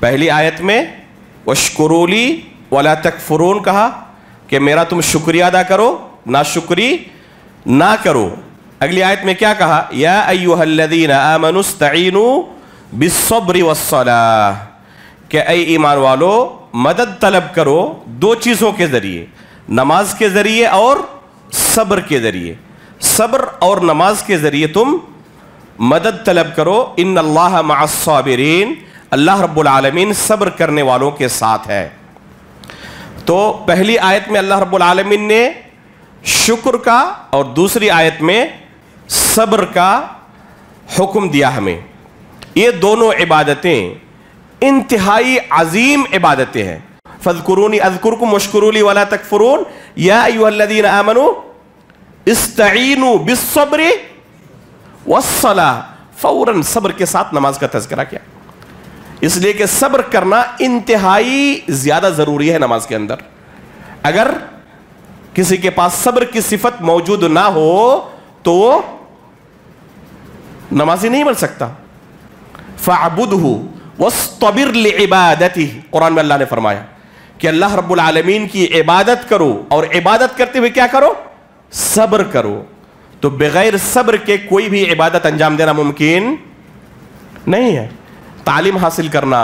پہلی آیت میں وَاشْكُرُوا لِي وَلَا تَكْفُرُونَ کہا کہ میرا تم شکریہ ادا کرو، ناشکری نہ کرو۔ اگلی آیت میں کیا کہا؟ یا ایھا الذین آمنوا استعینوا بالصبر والصلاۃ، کہ اے ایمان والو مدد طلب کرو دو چیزوں کے ذریعے، نماز کے ذریعے اور صبر کے ذریعے۔ صبر اور نماز کے ذریعے تم مدد طلب کرو۔ ان اللہ مع الصابرین، اللہ رب العالمین صبر کرنے والوں کے ساتھ ہے۔ تو پہلی آیت میں اللہ رب العالمین نے شکر کا اور دوسری آیت میں صبر کا حکم دیا ہمیں۔ یہ دونوں عبادتیں انتہائی عظیم عبادتیں ہیں۔ فاذکرونی اذکرکم واشکروا لی ولا تکفرون، یا ایھا الذین آمنوا استعینوا بالصبر والصلاۃ، فوراً صبر کے ساتھ نماز کا تذکرہ کیا، اس لیے کہ صبر کرنا انتہائی زیادہ ضروری ہے نماز کے اندر۔ اگر کسی کے پاس صبر کی صفت موجود نہ ہو تو وہ نمازی نہیں بن سکتا۔ فَاعْبُدْهُ وَاصْطَبِرْ لِعِبَادَتِهِ، قرآن میں اللہ نے فرمایا کہ اللہ رب العالمین کی عبادت کرو، اور عبادت کرتے ہوئے کیا کرو؟ صبر کرو۔ تو بغیر صبر کے کوئی بھی عبادت انجام دینا ممکن نہیں ہے۔ تعلیم حاصل کرنا،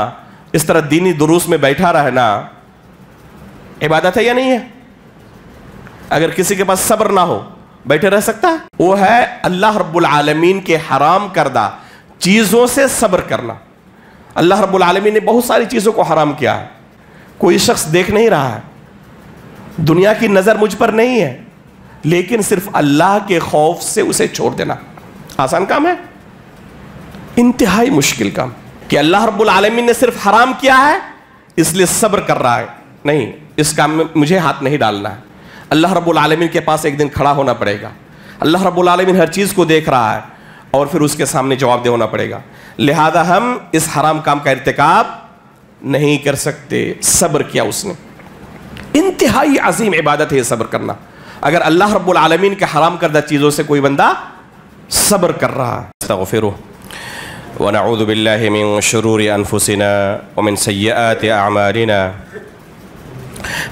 اس طرح دینی دروس میں بیٹھا رہنا عبادت ہے یا نہیں ہے؟ اگر کسی کے پاس صبر نہ ہو بیٹھے رہ سکتا ہے؟ وہ ہے اللہ رب العالمین کے حرام کردہ چیزوں سے صبر کرنا۔ اللہ رب العالمین نے بہت ساری چیزوں کو حرام کیا ہے، کوئی شخص دیکھ نہیں رہا ہے، دنیا کی نظر مجھ پر نہیں ہے، لیکن صرف اللہ کے خوف سے اسے چھوڑ دینا آسان کام ہے؟ انتہائی مشکل کام کہ اللہ رب العالمین نے صرف حرام کیا ہے اس لیے صبر کر رہا ہے، نہیں، اس کام میں مجھے ہاتھ نہیں ڈالنا ہے۔ اللہ رب العالمین کے پاس ایک دن کھڑا ہونا پڑے گا، اللہ رب العالمین ہر چیز کو دیکھ رہا ہے اور پھر اس کے سامنے جواب دہ ہونا پڑے گا، لہذا ہم اس حرام کام کا ارتکاب نہیں کر سکتے۔ صبر کیا اس نے، انتہائی عظیم عبادت ہے یہ صبر کرنا۔ اگر اللہ رب العالمین کے حرام کردہ چیزوں سے کوئی بندہ صبر کر رہا ہے۔ استغفروا ونعوذ باللہ من شرور انفسنا ومن سیئات اعمالنا،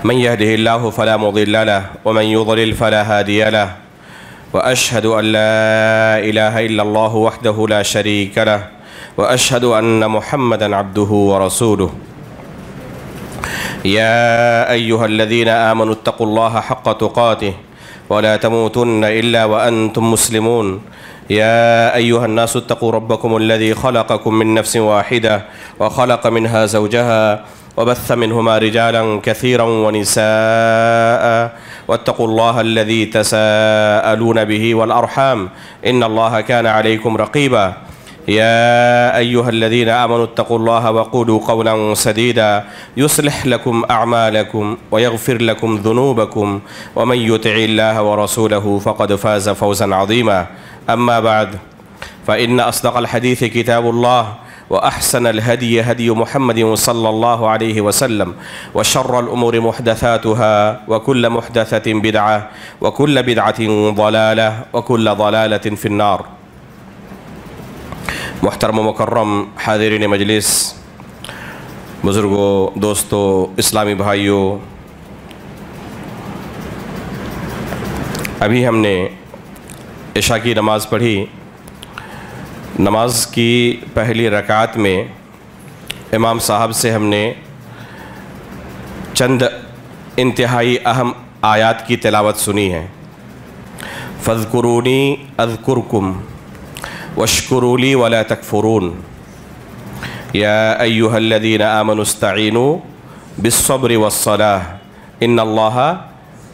من يهده الله فلا مضل له ومن يضلل فلا هادي له، واشهد ان لا اله الا الله وحده لا شريك له، واشهد ان محمدا عبده ورسوله۔ يا ايها الذين آمنوا اتقوا الله حق تقاته ولا تموتن الا وانتم مسلمون۔ يا أيها الناس اتقوا ربكم الذي خلقكم من نفس واحدة وخلق منها زوجها وبث منهما رجالا كثيرا ونساء، واتقوا الله الذي تساءلون به والأرحام إن الله كان عليكم رقيبا۔ يا أيها الذين آمنوا اتقوا الله وقولوا قولا سديدا يصلح لكم أعمالكم ويغفر لكم ذنوبكم، ومن يطع الله ورسوله فقد فاز فوزا عظيما۔ أما بعد فإن أصدق الحديث كتاب الله، وأحسن الهدي هدي محمد صلى الله عليه وسلم، وشر الأمور محدثاتها، وكل محدثة بدعة، وكل بدعة ضلالة، وكل ضلالة في النار۔ محترم و مکرم حاضرین مجلس، بزرگوں، دوستوں، اسلامی بھائیوں، ابھی ہم نے عشاء کی نماز پڑھی۔ نماز کی پہلی رکعت میں امام صاحب سے ہم نے چند انتہائی اہم آیات کی تلاوت سنی ہے۔ فاذکرونی اذکرکم واشکروا لی ولا تکفرون، یا ایھا الذین آمنوا استعینوا بالصبر والصلاۃ ان اللہ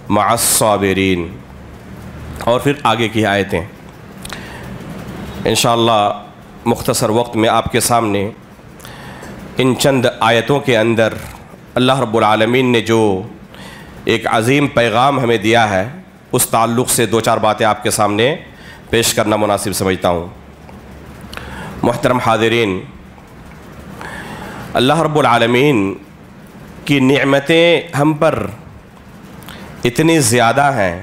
مع الصابرین۔ اور پھر آگے کی آیتیں انشاءاللہ مختصر وقت میں آپ کے سامنے ان چند آیتوں کے اندر اللہ رب العالمین نے جو ایک عظیم پیغام ہمیں دیا ہے اس تعلق سے دو چار باتیں آپ کے سامنے پیش کرنا مناسب سمجھتا ہوں۔ محترم حاضرین، اللہ رب العالمین کی نعمتیں ہم پر اتنی زیادہ ہیں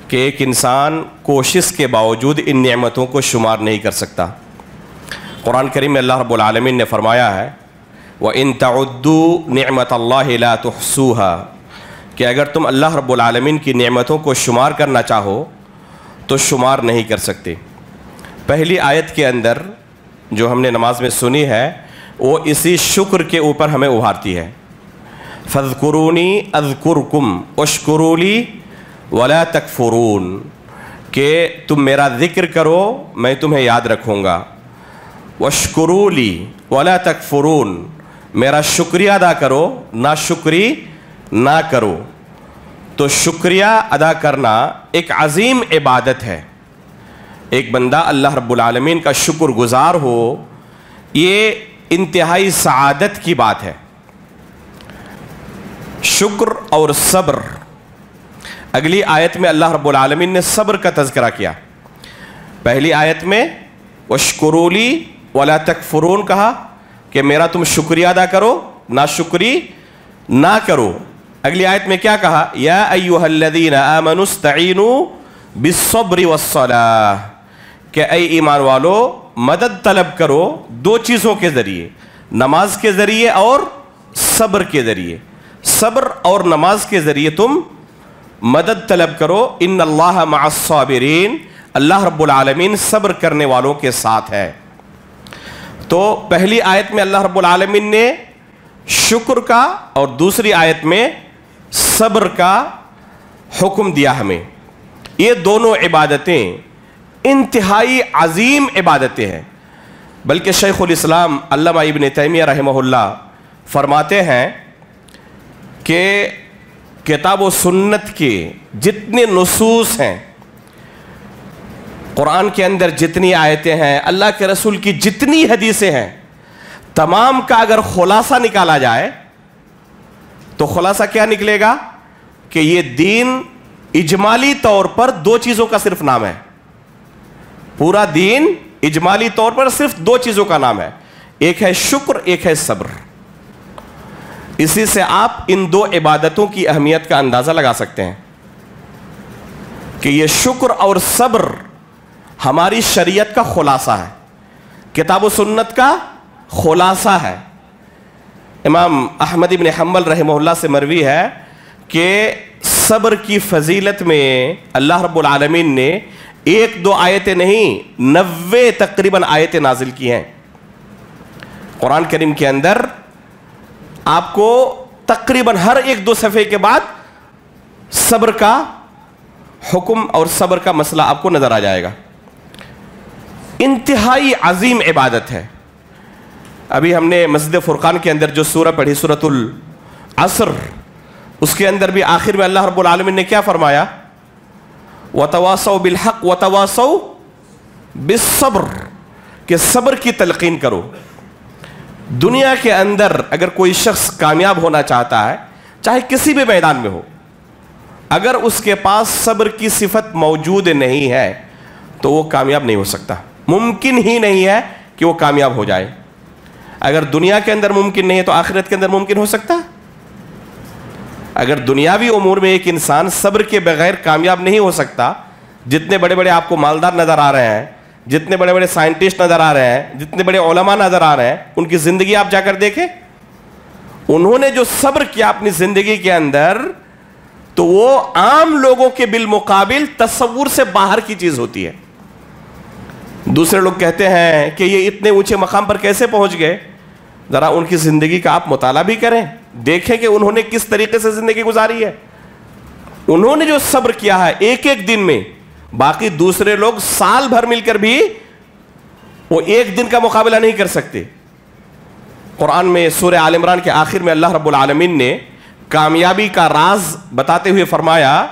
کہ ایک انسان کوشش کے باوجود ان نعمتوں کو شمار نہیں کر سکتا۔ قرآن کریم میں اللہ رب العالمین نے فرمایا ہے وَإِن تَعُدُّوا نِعْمَةَ اللَّهِ لَا تُحْصُوهَا کہ اگر تم اللہ رب العالمین کی نعمتوں کو شمار کرنا چاہو تو شمار نہیں کر سکتے۔ پہلی آیت کے اندر جو ہم نے نماز میں سنی ہے وہ اسی شکر کے اوپر ہمیں ابھارتی ہے۔ فَاذْكُرُونِي أَذْكُرْكُمْ وَاشْكُرُوا لِي وَلَا تَكْفُرُونَ کہ تم میرا ذکر کرو میں تمہیں یاد رکھوں گا، وَاشْكُرُوا لِي وَلَا تَكْفُرُونَ میرا شکریہ ادا کرو ناشکری نہ کرو۔ تو شکریہ ادا کرنا ایک عظیم عبادت ہے۔ ایک بندہ اللہ رب العالمین کا شکر گزار ہو، یہ انتہائی سعادت کی بات ہے۔ شکر اور صبر، اگلی آیت میں اللہ رب العالمین نے صبر کا تذکرہ کیا۔ پہلی آیت میں وَاشْكُرُوا لِي وَلَا تَكْفُرُونَ کہا کہ میرا تم شکریہ ادا کرو ناشکری نہ کرو۔ اگلی آیت میں کیا کہا؟ یا ایھا الذین آمنوا استعینوا بالصبر والصلاۃ کہ اے ایمان والو مدد طلب کرو دو چیزوں کے ذریعے، نماز کے ذریعے اور صبر کے ذریعے۔ صبر اور نماز کے ذریعے تم مدد طلب کرو۔ ان اللہ مع الصابرین اللہ رب العالمین صبر کرنے والوں کے ساتھ ہے۔ تو پہلی آیت میں اللہ رب العالمین نے شکر کا اور دوسری آیت میں صبر کا حکم دیا ہمیں۔ یہ دونوں عبادتیں انتہائی عظیم عبادتیں ہیں، بلکہ شیخ الاسلام علامہ ابن تیمیہ رحمہ اللہ فرماتے ہیں کہ کتاب و سنت کے جتنے نصوص ہیں، قرآن کے اندر جتنی آیتیں ہیں، اللہ کے رسول کی جتنی حدیثیں ہیں، تمام کا اگر خلاصہ نکالا جائے تو خلاصہ کیا نکلے گا کہ یہ دین اجمالی طور پر دو چیزوں کا صرف نام ہے۔ پورا دین اجمالی طور پر صرف دو چیزوں کا نام ہے، ایک ہے شکر، ایک ہے صبر۔ اسی سے آپ ان دو عبادتوں کی اہمیت کا اندازہ لگا سکتے ہیں کہ یہ شکر اور صبر ہماری شریعت کا خلاصہ ہے، کتاب و سنت کا خلاصہ ہے۔ امام احمد بن حنبل رحمہ اللہ سے مروی ہے کہ صبر کی فضیلت میں اللہ رب العالمین نے ایک دو آیتیں نہیں 90 تقریباً آیتیں نازل کی ہیں۔ قرآن کریم کے اندر آپ کو تقریباً ہر ایک دو صفحے کے بعد صبر کا حکم اور صبر کا مسئلہ آپ کو نظر آ جائے گا۔ انتہائی عظیم عبادت ہے۔ ابھی ہم نے مسجد فرقان کے اندر جو سورہ پڑھی سورۃ العصر، اس کے اندر بھی آخر میں اللہ رب العالمین نے کیا فرمایا؟ وَتَوَاصَوْا بِالْحَقِّ وَتَوَاصَوْا بِالصَّبْرِ کہ صبر کی تلقین کرو۔ دنیا کے اندر اگر کوئی شخص کامیاب ہونا چاہتا ہے، چاہے کسی بھی میدان میں ہو، اگر اس کے پاس صبر کی صفت موجود نہیں ہے تو وہ کامیاب نہیں ہو سکتا۔ ممکن ہی نہیں ہے کہ وہ کامیاب ہو جائے۔ اگر دنیا کے اندر ممکن نہیں ہے تو آخرت کے اندر ممکن ہو سکتا ہے؟ اگر دنیاوی امور میں ایک انسان صبر کے بغیر کامیاب نہیں ہو سکتا، جتنے بڑے بڑے آپ کو مالدار نظر آ رہے ہیں، جتنے بڑے بڑے سائنٹسٹ نظر آ رہے ہیں، جتنے بڑے علماء نظر آ رہے ہیں، ان کی زندگی آپ جا کر دیکھیں، انہوں نے جو صبر کیا اپنی زندگی کے اندر، تو وہ عام لوگوں کے بالمقابل تصور سے باہر کی چیز ہوتی ہے۔ دوسرے لوگ کہتے ہیں کہ یہ اتنے اونچے مقام پر کیسے پہنچ گئے؟ ذرا ان کی زندگی کا آپ مطالعہ بھی کریں، دیکھیں کہ انہوں نے کس طریقے سے زندگی گزاری ہے۔ انہوں نے جو صبر کیا ہے ایک ایک دن میں، باقی دوسرے لوگ سال بھر مل کر بھی وہ ایک دن کا مقابلہ نہیں کر سکتے۔ قرآن میں سورہ آل عمران کے آخر میں اللہ رب العالمین نے کامیابی کا راز بتاتے ہوئے فرمایا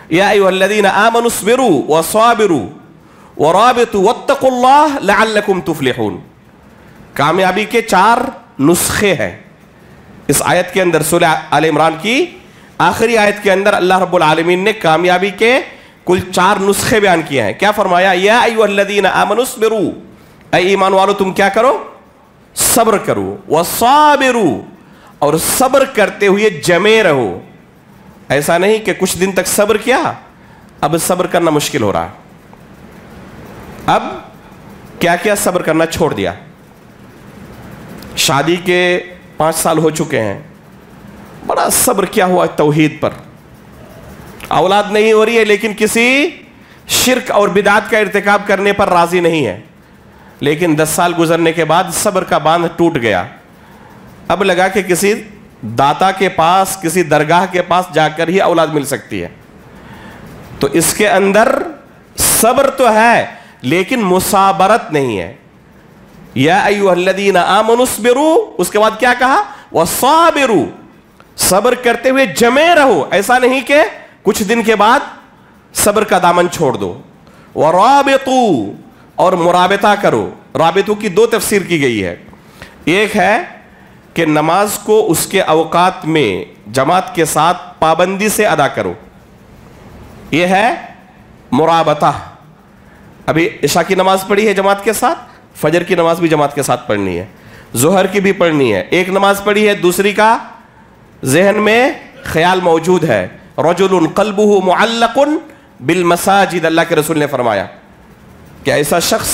یا ایھا الذین آمنوا اصبروا وصابروا ورابطوا واتقوا اللہ لعلکم تفلحون۔ کامیابی کے 4 نسخے ہیں اس آیت کے اندر۔ سورہ آل عمران کی آخری آیت کے اندر اللہ رب العالمین نے کامیابی کے کل 4 نسخے بیان کیے ہیں۔ کیا فرمایا؟ یا ایھا الذین آمنوا اصبروا اے ایمان والو تم کیا کرو؟ صبر کرو، وصابروا اور صبر کرتے ہوئے جمے رہو۔ ایسا نہیں کہ کچھ دن تک صبر کیا اب صبر کرنا مشکل ہو رہا، اب کیا کیا صبر کرنا چھوڑ دیا۔ شادی کے 5 سال ہو چکے ہیں، بڑا صبر کیا ہوا توحید پر، اولاد نہیں ہو رہی ہے لیکن کسی شرک اور بدعت کا ارتکاب کرنے پر راضی نہیں ہے، لیکن 10 سال گزرنے کے بعد صبر کا باندھ ٹوٹ گیا، اب لگا کہ کسی داتا کے پاس، کسی درگاہ کے پاس جا کر ہی اولاد مل سکتی ہے، تو اس کے اندر صبر تو ہے لیکن مصابرت نہیں ہے۔ یا ایھا الذین آمنوا اصبروا، اس کے بعد کیا کہا؟ وصابروا، صبر کرتے ہوئے جمے رہو، ایسا نہیں کہ کچھ دن کے بعد صبر کا دامن چھوڑ دو۔ ورابطوا، اور مرابطہ کرو۔ رابطوں کی 2 تفسیر کی گئی ہے، ایک ہے کہ نماز کو اس کے اوقات میں جماعت کے ساتھ پابندی سے ادا کرو، یہ ہے مرابطہ۔ ابھی عشاء کی نماز پڑھی ہے جماعت کے ساتھ، فجر کی نماز بھی جماعت کے ساتھ پڑھنی ہے، ظہر کی بھی پڑھنی ہے، ایک نماز پڑھی ہے دوسری کا ذہن میں خیال موجود ہے۔ رجل قلبہ معلق بالمساجد، اللہ کے رسول نے فرمایا کہ ایسا شخص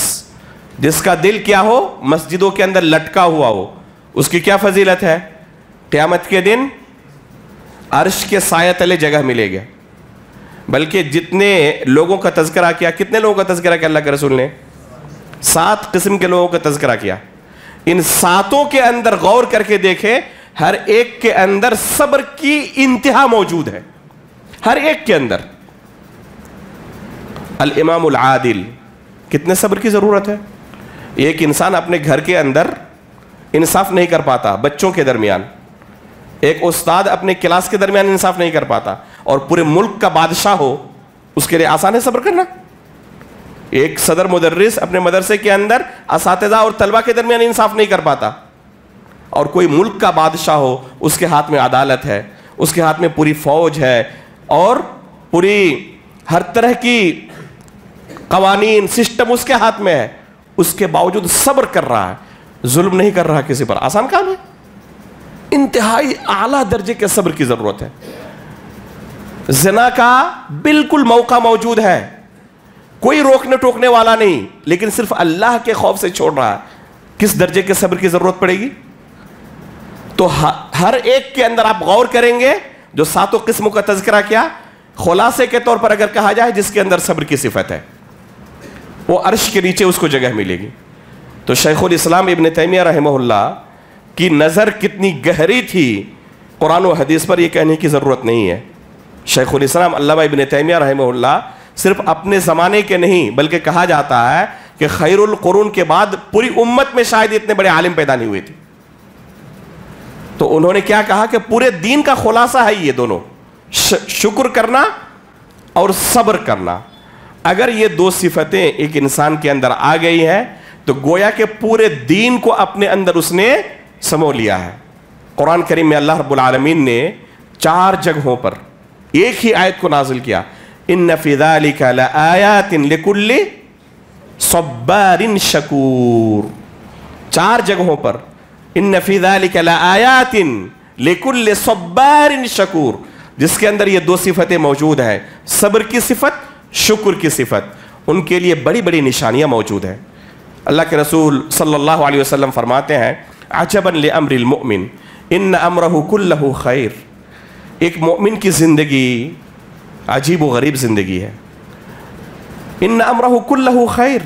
جس کا دل کیا ہو، مسجدوں کے اندر لٹکا ہوا ہو، اس کی کیا فضیلت ہے؟ قیامت کے دن عرش کے سایہ تلے جگہ ملے گا۔ بلکہ جتنے لوگوں کا تذکرہ کیا، کتنے لوگوں کا تذکرہ کیا اللہ کے رسول نے؟ 7 قسم کے لوگوں کا تذکرہ کیا۔ ان 7 کے اندر غور کر کے دیکھیں، ہر ایک کے اندر صبر کی انتہا موجود ہے، ہر ایک کے اندر۔ الامام العادل، کتنے صبر کی ضرورت ہے؟ ایک انسان اپنے گھر کے اندر انصاف نہیں کر پاتا، بچوں کے درمیان، ایک استاد اپنے کلاس کے درمیان انصاف نہیں کر پاتا، اور پورے ملک کا بادشاہ ہو، اس کے لیے آسان ہے صبر کرنا؟ ایک صدر مدرس اپنے مدرسے کے اندر اساتذہ اور طلبہ کے درمیان انصاف نہیں کر پاتا، اور کوئی ملک کا بادشاہ ہو، اس کے ہاتھ میں عدالت ہے، اس کے ہاتھ میں پوری فوج ہے، اور پوری ہر طرح کی قوانین سسٹم اس کے ہاتھ میں ہے، اس کے باوجود صبر کر رہا ہے، ظلم نہیں کر رہا کسی پر، آسان کام ہے؟ انتہائی اعلیٰ درجے کے صبر کی ضرورت ہے۔ زنا کا بالکل موقع موجود ہے، کوئی روکنے ٹوکنے والا نہیں، لیکن صرف اللہ کے خوف سے چھوڑ رہا ہے، کس درجے کے صبر کی ضرورت پڑے گی؟ تو ہر ایک کے اندر آپ غور کریں گے، جو 7 قسموں کا تذکرہ کیا، خلاصے کے طور پر اگر کہا جائے جس کے اندر صبر کی صفت ہے، وہ عرش کے نیچے اس کو جگہ ملے گی۔ تو شیخ الاسلام ابن تیمیہ رحمہ اللہ کی نظر کتنی گہری تھی قرآن و حدیث پر، یہ کہنے کی ضرورت نہیں ہے۔ شیخ الاسلام علامہ ابن تیمیہ رحمہ اللہ صرف اپنے زمانے کے نہیں، بلکہ کہا جاتا ہے کہ خیر القرون کے بعد پوری امت میں شاید اتنے بڑے عالم پیدا نہیں ہوئے تھے۔ تو انہوں نے کیا کہا کہ پورے دین کا خلاصہ ہے یہ دونوں، شکر کرنا اور صبر کرنا۔ اگر یہ 2 صفتیں ایک انسان کے اندر آ گئی ہیں تو گویا کہ پورے دین کو اپنے اندر اس نے سمو لیا ہے۔ قرآن کریم میں اللہ رب العالمین نے 4 جگہوں پر ایک ہی آیت کو نازل کیا، ان فی ذلک لآیات لکل صبار شکور۔ 4 جگہوں پر ان فی ذلک لآیات لکل صبار شکور، جس کے اندر یہ 2 صفتیں موجود ہیں، صبر کی صفت، شکر کی صفت، ان کے لیے بڑی بڑی نشانیاں موجود ہیں۔ اللہ کے رسول صلی اللہ علیہ وسلم فرماتے ہیں، عجبا لامر المؤمن ان امرہ کلہ خیر۔ ایک مومن کی زندگی عجیب و غریب زندگی ہے۔ ان امرہ کلہ خیر،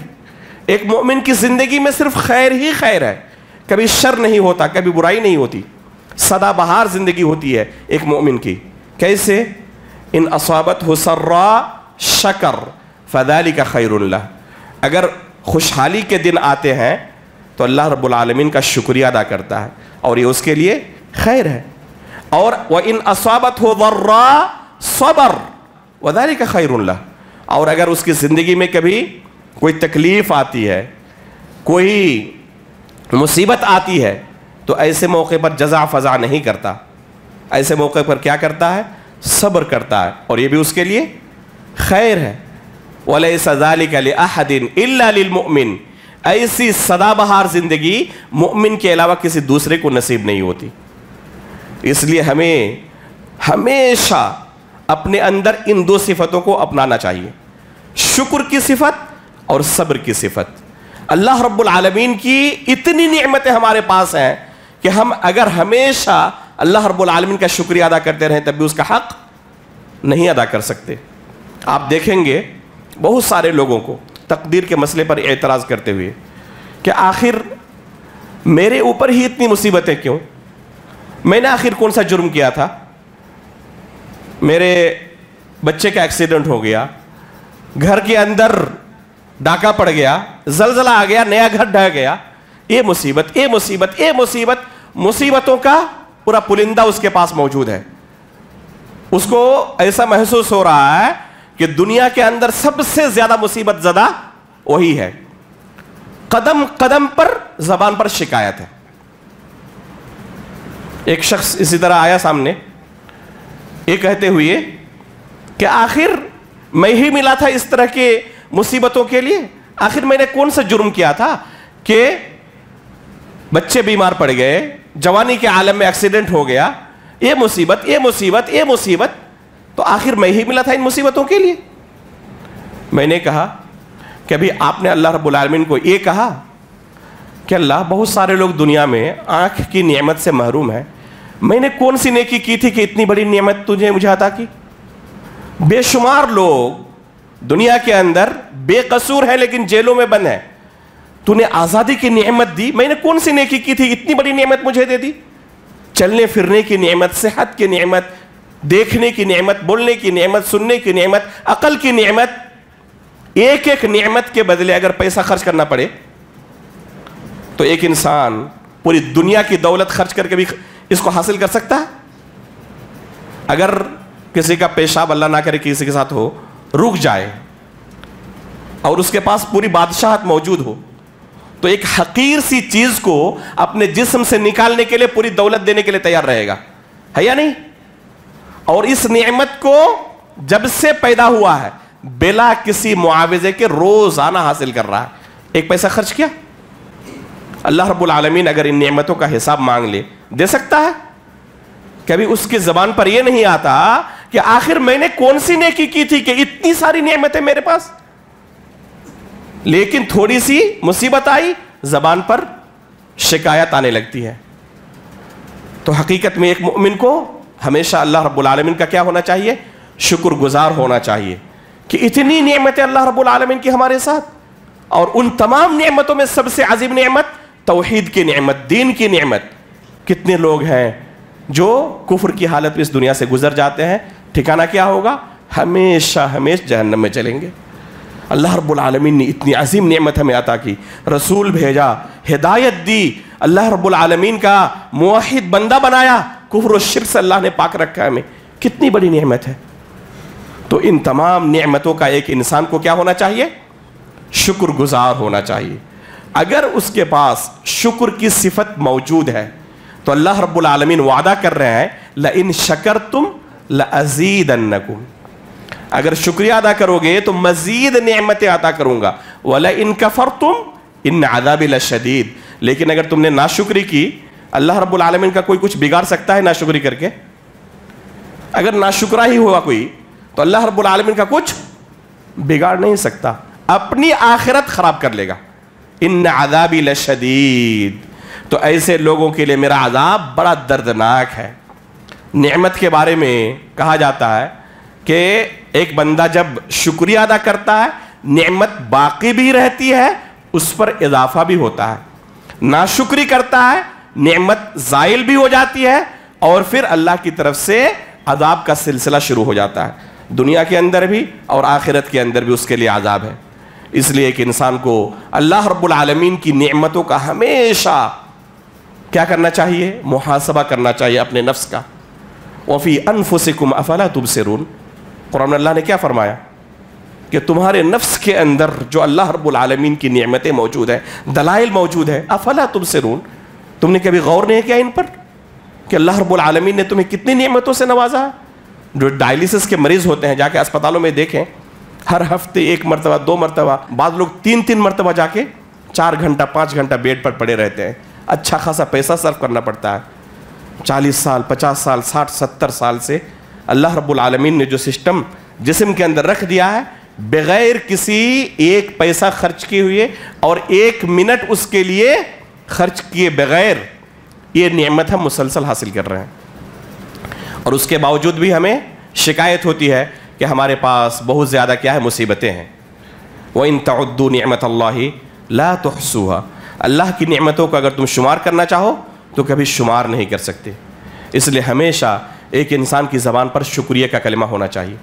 ایک مومن کی زندگی میں صرف خیر ہی خیر ہے، کبھی شر نہیں ہوتا، کبھی برائی نہیں ہوتی، سدا بہار زندگی ہوتی ہے ایک مومن کی۔ کیسے؟ ان اصابتہ سراء شکر فذلک خیر لہ، اگر خوشحالی کے دن آتے ہیں تو اللہ رب العالمین کا شکریہ ادا کرتا ہے، اور یہ اس کے لیے خیر ہے۔ اور وَإِنْ أَصَابَتْهُ ضَرَّاء صَبَرَ وَذَلِكَ خَيْرٌ لَهُ، اور اگر اس کی زندگی میں کبھی کوئی تکلیف آتی ہے، کوئی مصیبت آتی ہے، تو ایسے موقع پر جزع فضع نہیں کرتا، ایسے موقع پر کیا کرتا ہے؟ صبر کرتا ہے، اور یہ بھی اس کے لیے خیر ہے۔ وَلَيْسَ ذَلِكَ لِأَحَدٍ إِلَّا لِلْمُؤْمِنِ، ایسی سدا بہار زندگی مؤمن کے علاوہ کسی دوسرے کو نصیب نہیں ہوتی۔ اس لیے ہمیں ہمیشہ اپنے اندر ان 2 صفتوں کو اپنانا چاہیے، شکر کی صفت اور صبر کی صفت۔ اللہ رب العالمین کی اتنی نعمتیں ہمارے پاس ہیں کہ کہ ہم اگر ہمیشہ اللہ رب العالمین کا شکریہ ادا کرتے رہیں تب بھی اس کا حق نہیں ادا کر سکتے. آپ دیکھیں گے بہت سارے لوگوں کو تقدیر کے مسئلے پر اعتراض کرتے ہوئے کہ آخر میرے اوپر ہی اتنی مصیبتیں کیوں؟ میں نے آخر کون سا جرم کیا تھا؟ میرے بچے کا ایکسیڈنٹ ہو گیا، گھر کے اندر ڈاکہ پڑ گیا، زلزلہ آ گیا، نیا گھر ڈھہ گیا، یہ مصیبت، یہ مصیبت، یہ مصیبت. مصیبتوں کا پورا پلندہ اس کے پاس موجود ہے. اس کو ایسا محسوس ہو رہا ہے کہ دنیا کے اندر سب سے زیادہ مصیبت زدہ وہی ہے. قدم قدم پر زبان پر شکایت ہے. ایک شخص اسی طرح آیا سامنے، یہ کہتے ہوئے کہ آخر میں ہی ملا تھا اس طرح کے مصیبتوں کے لیے. آخر میں نے کون سا جرم کیا تھا کہ بچے بیمار پڑ گئے، جوانی کے عالم میں ایکسیڈنٹ ہو گیا، یہ مصیبت، یہ مصیبت، یہ مصیبت. تو آخر میں ہی ملا تھا ان مصیبتوں کے لیے. میں نے کہا کہ ابھی آپ نے اللہ رب العالمین کو یہ کہا کہ اللہ بہت سارے لوگ دنیا میں آنکھ کی نعمت سے محروم ہیں، میں نے کون سی نیکی کی تھی کہ اتنی بڑی نعمت تجھے مجھے عطا کی؟ بے شمار لوگ دنیا کے اندر بے قصور ہیں لیکن جیلوں میں بند ہیں. تو نے آزادی کی نعمت دی، میں نے کون سی نیکی کی تھی اتنی بڑی نعمت مجھے دے دی؟ چلنے پھرنے کی نعمت، صحت کی نعمت، دیکھنے کی نعمت، بولنے کی نعمت، سننے کی نعمت، عقل کی نعمت. ایک ایک نعمت کے بدلے اگر پیسہ خرچ کرنا پڑے تو ایک انسان پوری دنیا کی دولت خرچ کر کے بھی اس کو حاصل کر سکتا ہے؟ اگر کسی کا پیشاب اللہ نہ کرے کسی کے ساتھ ہو، رک جائے اور اس کے پاس پوری بادشاہت موجود ہو، تو ایک حقیر سی چیز کو اپنے جسم سے نکالنے کے لیے پوری دولت دینے کے لیے تیار رہے گا، ہے یا نہیں؟ اور اس نعمت کو جب سے پیدا ہوا ہے بلا کسی معاوضے کے روزانہ حاصل کر رہا ہے. ایک پیسہ خرچ کیا؟ اللہ رب العالمین اگر ان نعمتوں کا حساب مانگ لے دے سکتا ہے؟ کبھی اس کی زبان پر یہ نہیں آتا کہ آخر میں نے کون سی نیکی کی تھی کہ اتنی ساری نعمتیں میرے پاس؟ لیکن تھوڑی سی مصیبت آئی، زبان پر شکایت آنے لگتی ہے. تو حقیقت میں ایک مومن کو ہمیشہ اللہ رب العالمین کا کیا ہونا چاہیے؟ شکر گزار ہونا چاہیے کہ اتنی نعمتیں اللہ رب العالمین کی ہمارے ساتھ. اور ان تمام نعمتوں میں سب سے عظیم نعمت توحید کی نعمت، دین کی نعمت. کتنے لوگ ہیں جو کفر کی حالت میں اس دنیا سے گزر جاتے ہیں، ٹھکانہ کیا ہوگا؟ ہمیشہ جہنم میں چلیں گے. اللہ رب العالمین نے اتنی عظیم نعمت ہمیں عطا کی، رسول بھیجا، ہدایت دی، اللہ رب العالمین کا موحد بندہ بنایا، کفر و شرک سے اللہ نے پاک رکھا ہے ہمیں. کتنی بڑی نعمت ہے. تو ان تمام نعمتوں کا ایک انسان کو کیا ہونا چاہیے؟ شکر گزار ہونا چاہیے. اگر اس کے پاس شکر کی صفت موجود ہے تو اللہ رب العالمین وعدہ کر رہے ہیں لَإِن شَكَرْتُمْ لَأَزِيدَنَّكُمْ. اگر شکریہ ادا کرو گے تو مزید نعمتیں عطا کروں گا. وَلَئِن كَفَرْتُمْ إِنَّ عَذَابِ لَشَدِيدٌ. لیکن اگر تم نے ناشکری کی، اللہ رب العالمین کا کوئی کچھ بگاڑ سکتا ہے ناشکری کر کے؟ اگر ناشکرہ ہی ہوا کوئی تو اللہ رب العالمین کا کچھ بگاڑ نہیں سکتا، اپنی آخرت خراب کر لے گا. ان عذابی لشدید. تو ایسے لوگوں کے لیے میرا عذاب بڑا دردناک ہے. نعمت کے بارے میں کہا جاتا ہے کہ ایک بندہ جب شکریہ ادا کرتا ہے نعمت باقی بھی رہتی ہے، اس پر اضافہ بھی ہوتا ہے. ناشکری کرتا ہے نعمت زائل بھی ہو جاتی ہے اور پھر اللہ کی طرف سے عذاب کا سلسلہ شروع ہو جاتا ہے. دنیا کے اندر بھی اور آخرت کے اندر بھی اس کے لیے عذاب ہے. اس لیے ایک انسان کو اللہ رب العالمین کی نعمتوں کا ہمیشہ کیا کرنا چاہیے؟ محاسبہ کرنا چاہیے اپنے نفس کا. وَفِي أَنفُسِكُمْ أَفَلَا تُبْصِرُونَ. قرآن اللہ نے کیا فرمایا کہ تمہارے نفس کے اندر جو اللہ رب العالمین کی نعمتیں موجود ہیں، دلائل موجود ہیں، افلا تبصرون. تم نے کبھی غور نہیں کیا ان پر کہ اللہ رب العالمین نے تمہیں کتنی نعمتوں سے نوازا ہے؟ جو ڈائلیسس کے مریض ہوتے ہیں جا کے اسپتالوں میں دیکھیں، ہر ہفتے 1 مرتبہ 2 مرتبہ، بعض لوگ 3 مرتبہ جا کے 4 گھنٹہ 5 گھنٹہ بیڈ پر پڑے رہتے ہیں. اچھا خاصا پیسہ صرف کرنا پڑتا ہے. 40 سال 50 سال 60 70 سال سے اللہ رب العالمین نے جو سسٹم جسم کے اندر رکھ دیا ہے، بغیر کسی ایک پیسہ خرچ کیے ہوئے اور 1 منٹ اس کے لیے خرچ کیے بغیر یہ نعمت ہم مسلسل حاصل کر رہے ہیں، اور اس کے باوجود بھی ہمیں شکایت ہوتی ہے کہ ہمارے پاس بہت زیادہ کیا ہے، مصیبتیں ہیں۔ وَإِن تَعُدُّوا نِعْمَةَ اللَّهِ لَا تُحْصُوهَا، اللہ کی نعمتوں کو اگر تم شمار کرنا چاہو تو کبھی شمار نہیں کر سکتے۔ اس لیے ہمیشہ ایک انسان کی زبان پر شکریہ کا کلمہ ہونا چاہیے۔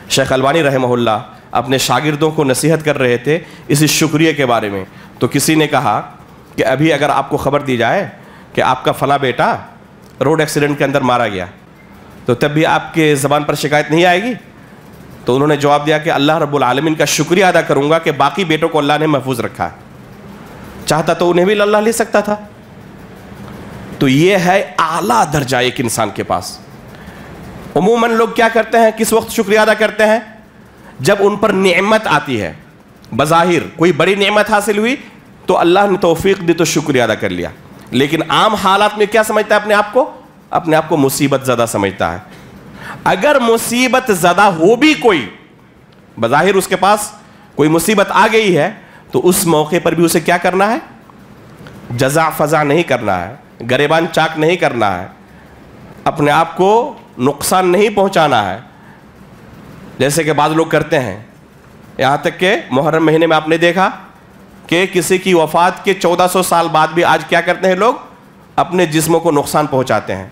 شیخ البانی رحمہ اللہ اپنے شاگردوں کو نصیحت کر رہے تھے اسی شکریہ کے بارے میں، تو کسی نے کہا کہ ابھی اگر آپ کو خبر دی جائے کہ آپ کا فلاں بیٹا روڈ ایکسیڈنٹ کے اندر مارا گیا تو تب بھی آپ کے زبان پر شکایت نہیں آئے گی؟ تو انہوں نے جواب دیا کہ اللہ رب العالمین کا شکریہ ادا کروں گا کہ باقی بیٹوں کو اللہ نے محفوظ رکھا ہے، چاہتا تو انہیں بھی اللہ لے سکتا تھا۔ تو یہ ہے اعلیٰ درجہ ایک انسان کے پاس۔ عموماً لوگ کیا کرتے ہیں، کس وقت شکریہ ادا کرتے ہیں؟ جب ان پر نعمت آتی ہے، بظاہر کوئی بڑی نعمت حاصل ہوئی تو اللہ نے توفیق دی تو شکریہ ادا کر لیا، لیکن عام حالات میں کیا سمجھتا ہے اپنے آپ کو؟ اپنے آپ کو مصیبت زدہ سمجھتا ہے۔ اگر مصیبت زدہ ہو بھی کوئی، بظاہر اس کے پاس کوئی مصیبت آ گئی ہے، تو اس موقع پر بھی اسے کیا کرنا ہے؟ جزع فضع نہیں کرنا ہے، گریبان چاک نہیں کرنا ہے، اپنے آپ کو نقصان نہیں پہنچانا ہے، جیسے کہ بعض لوگ کرتے ہیں۔ یہاں تک کہ محرم مہینے میں آپ نے دیکھا کہ کسی کی وفات کے 1400 سال بعد بھی آج کیا کرتے ہیں لوگ؟ اپنے جسموں کو نقصان پہنچاتے ہیں۔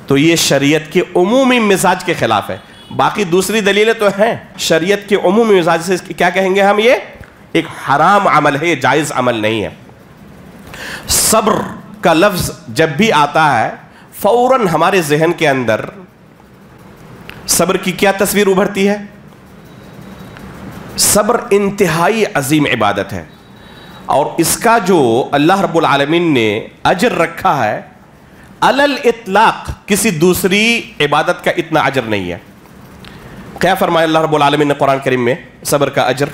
تو یہ شریعت کے عمومی مزاج کے خلاف ہے۔ باقی دوسری دلیلیں تو ہیں، شریعت کے عمومی مزاج سے کیا کہیں گے ہم؟ یہ ایک حرام عمل ہے، یہ جائز عمل نہیں ہے۔ صبر کا لفظ جب بھی آتا ہے فوراً ہمارے ذہن کے اندر صبر کی کیا تصویر ابھرتی ہے؟ صبر انتہائی عظیم عبادت ہے، اور اس کا جو اللہ رب العالمین نے اجر رکھا ہے علی الاطلاق کسی دوسری عبادت کا اتنا اجر نہیں ہے۔ کیا فرمایا اللہ رب العالمین نے قرآن کریم میں صبر کا اجر؟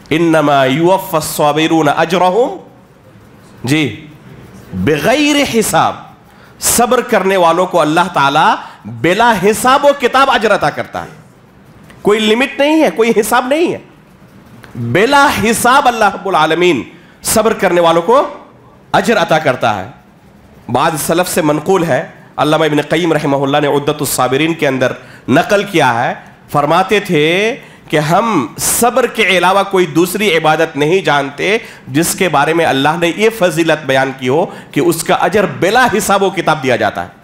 انما یوفی الصابرون اجرہم جی بغیر حساب، صبر کرنے والوں کو اللہ تعالیٰ بلا حساب و کتاب اجر عطا کرتا ہے۔ کوئی لمٹ نہیں ہے، کوئی حساب نہیں ہے، بلا حساب اللہ رب العالمین صبر کرنے والوں کو اجر عطا کرتا ہے۔ بعض سلف سے منقول ہے، علامہ ابن قیم رحمہ اللہ نے عدت الصابرین کے اندر نقل کیا ہے، فرماتے تھے کہ ہم صبر کے علاوہ کوئی دوسری عبادت نہیں جانتے جس کے بارے میں اللہ نے یہ فضیلت بیان کی ہو کہ اس کا اجر بلا حساب و کتاب دیا جاتا ہے۔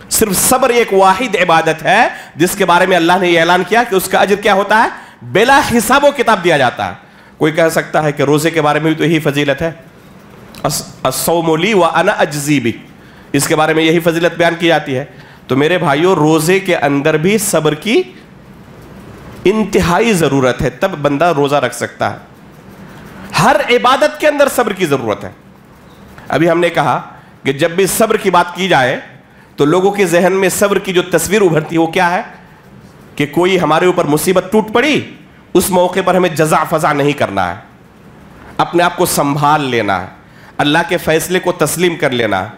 صرف صبر ایک واحد عبادت ہے جس کے بارے میں اللہ نے یہ اعلان کیا کہ اس کا اجر کیا ہوتا ہے؟ بلا حساب و کتاب دیا جاتا ہے۔ کوئی کہہ سکتا ہے کہ روزے کے بارے میں بھی تو یہی فضیلت ہے، الصوم لی وانا اجزی بہ، اس کے بارے میں یہی فضیلت بیان کی جاتی ہے۔ تو میرے بھائیوں، روزے کے اندر بھی صبر کی انتہائی ضرورت ہے، تب بندہ روزہ رکھ سکتا ہے۔ ہر عبادت کے اندر صبر کی ضرورت ہے۔ ابھی ہم نے کہا کہ جب بھی صبر کی بات کی جائے تو لوگوں کے ذہن میں صبر کی جو تصویر ابھرتی ہے وہ کیا ہے؟ کہ کوئی ہمارے اوپر مصیبت ٹوٹ پڑی، اس موقع پر ہمیں جزع فضع نہیں کرنا ہے، اپنے آپ کو سنبھال لینا ہے، اللہ کے فیصلے کو تسلیم کر لینا ہے،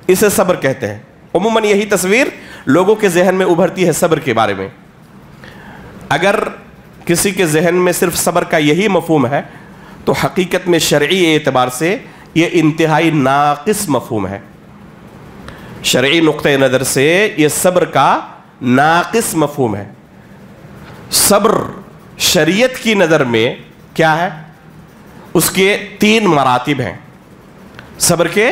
اسے صبر کہتے ہیں۔ عموماً یہی تصویر لوگوں کے ذہن میں ابھرتی ہے صبر کے بارے میں۔ اگر کسی کے ذہن میں صرف صبر کا یہی مفہوم ہے تو حقیقت میں شرعی اعتبار سے یہ انتہائی ناقص مفہوم ہے۔ شرعی نقطہ نظر سے یہ صبر کا ناقص مفہوم ہے۔ صبر شریعت کی نظر میں کیا ہے؟ اس کے 3 مراتب ہیں۔ صبر کے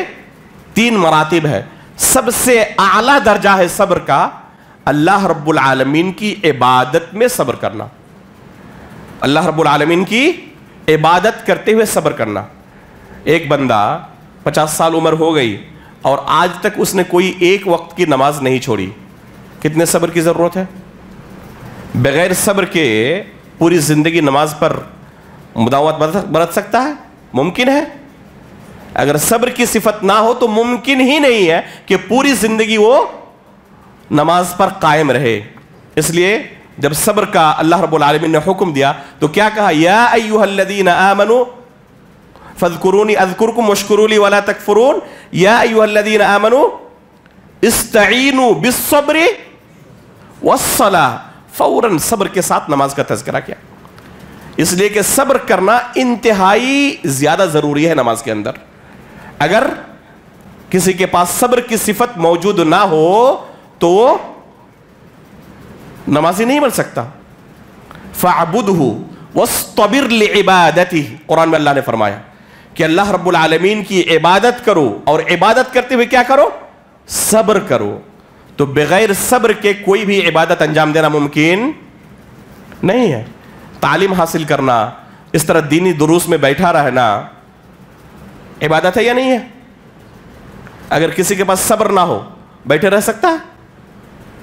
3 مراتب ہے۔ سب سے اعلیٰ درجہ ہے صبر کا اللہ رب العالمین کی عبادت میں صبر کرنا، اللہ رب العالمین کی عبادت کرتے ہوئے صبر کرنا۔ ایک بندہ 50 سال عمر ہو گئی اور آج تک اس نے کوئی ایک وقت کی نماز نہیں چھوڑی، کتنے صبر کی ضرورت ہے؟ بغیر صبر کے پوری زندگی نماز پر مداومت برت سکتا ہے؟ ممکن ہے؟ اگر صبر کی صفت نہ ہو تو ممکن ہی نہیں ہے کہ پوری زندگی وہ نماز پر قائم رہے۔ اس لیے جب صبر کا اللہ رب العالمین نے حکم دیا تو کیا کہا؟ یا ایھا الذین آمنوا فاذکرونی اذکرکم واشکروا لی ولا تکفرون، یا ایھا الذین آمنوا استعینوا بالصبر والصلاۃ، فوراً صبر کے ساتھ نماز کا تذکرہ کیا، اس لیے کہ صبر کرنا انتہائی زیادہ ضروری ہے نماز کے اندر۔ اگر کسی کے پاس صبر کی صفت موجود نہ ہو تو نمازی نہیں بن سکتا. فَاعْبُدْهُ وَاسْطَبِرْ لِعِبَادَتِهِ. قرآن میں اللہ نے فرمایا کہ اللہ رب العالمین کی عبادت کرو اور عبادت کرتے ہوئے کیا کرو؟ صبر کرو. تو بغیر صبر کے کوئی بھی عبادت انجام دینا ممکن نہیں ہے. تعلیم حاصل کرنا، اس طرح دینی دروس میں بیٹھا رہنا عبادت ہے یا نہیں ہے؟ اگر کسی کے پاس صبر نہ ہو بیٹھے رہ سکتا ہے؟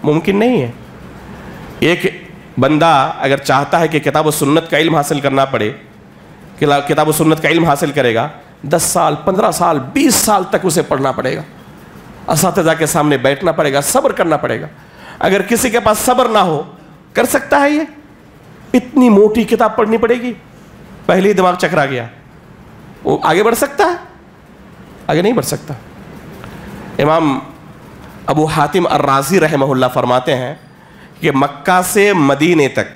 ممکن نہیں ہے. ایک بندہ اگر چاہتا ہے کہ کتاب و سنت کا علم حاصل کرنا پڑے، کتاب و سنت کا علم حاصل کرے گا، 10 سال 15 سال 20 سال تک اسے پڑھنا پڑے گا، اساتذہ کے سامنے بیٹھنا پڑے گا، صبر کرنا پڑے گا. اگر کسی کے پاس صبر نہ ہو، کر سکتا ہے یہ؟ اتنی موٹی کتاب پڑھنی پڑے گی، پہلے ہی دماغ چکرا گیا، وہ آگے بڑھ سکتا ہے؟ آگے نہیں بڑھ سکتا. امام ابو حاتم الرازی رحمہ اللہ فرماتے ہیں کہ مکہ سے مدینے تک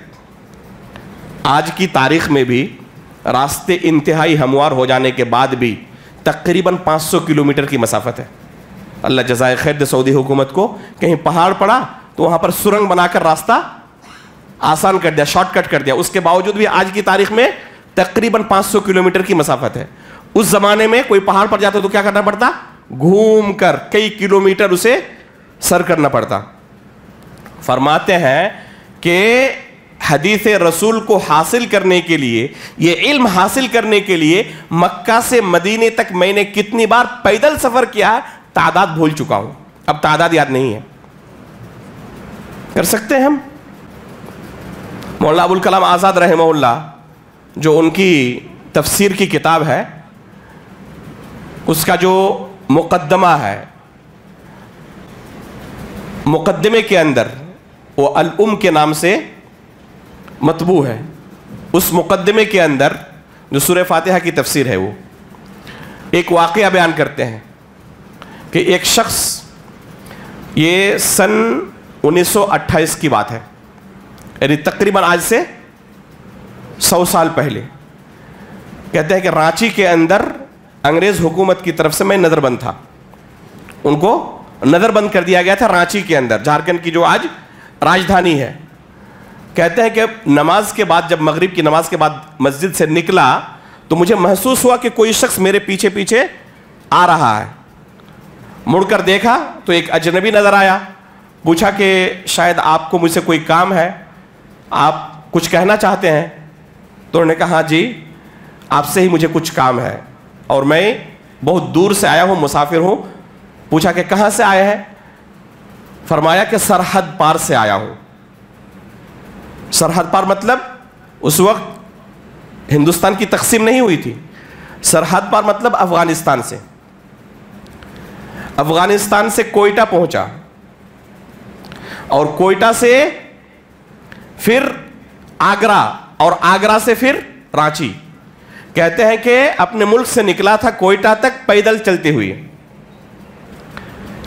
آج کی تاریخ میں بھی راستے انتہائی ہموار ہو جانے کے بعد بھی تقریباً 500 کلومیٹر کی مسافت ہے. اللہ جزائے خیر دے سعودی حکومت کو، کہیں پہاڑ پڑا تو وہاں پر سرنگ بنا کر راستہ آسان کر دیا، شارٹ کٹ کر دیا. اس کے باوجود بھی آج کی تاریخ میں تقریباً 500 کلومیٹر کی مسافت ہے. اس زمانے میں کوئی پہاڑ پر جاتا تو کیا کرنا پڑتا؟ گھوم کر کئی کلومیٹر اسے سر کرنا پڑتا. فرماتے ہیں کہ حدیث رسول کو حاصل کرنے کے لیے، یہ علم حاصل کرنے کے لیے مکہ سے مدینے تک میں نے کتنی بار پیدل سفر کیا، تعداد بھول چکا ہوں، اب تعداد یاد نہیں ہے. کر سکتے ہیں ہم؟ مولانا ابوالکلام آزاد رحمہ اللہ، جو ان کی تفسیر کی کتاب ہے، اس کا جو مقدمہ ہے، مقدمے کے اندر وہ الام کے نام سے مطبوع ہے. اس مقدمے کے اندر جو سورہ فاتحہ کی تفسیر ہے، وہ ایک واقعہ بیان کرتے ہیں کہ ایک شخص، یہ سن 1928 کی بات ہے، یعنی تقریباً آج سے 100 سال پہلے، کہتے ہیں کہ رانچی کے اندر انگریز حکومت کی طرف سے میں نظر بند تھا. ان کو نظر بند کر دیا گیا تھا رانچی کے اندر، جھارکھنڈ کی جو آج راجدھانی ہے. کہتے ہیں کہ نماز کے بعد، جب مغرب کی نماز کے بعد مسجد سے نکلا تو مجھے محسوس ہوا کہ کوئی شخص میرے پیچھے پیچھے آ رہا ہے. مڑ کر دیکھا تو ایک اجنبی نظر آیا. پوچھا کہ شاید آپ کو مجھ سے کوئی کام ہے، آپ کچھ کہنا چاہتے ہیں؟ تو انہوں نے کہا ہاں جی، آپ سے ہی مجھے کچھ کام ہے اور میں بہت دور سے آیا ہوں، مسافر ہوں. پوچھا کہ کہاں سے آئے ہیں؟ فرمایا کہ سرحد پار سے آیا ہوں. سرحد پار مطلب اس وقت ہندوستان کی تقسیم نہیں ہوئی تھی. سرحد پار مطلب افغانستان سے. افغانستان سے کوئٹہ پہنچا اور کوئٹہ سے پھر آگرہ اور آگرہ سے پھر رانچی. کہتے ہیں کہ اپنے ملک سے نکلا تھا کوئٹہ تک پیدل چلتے ہوئے.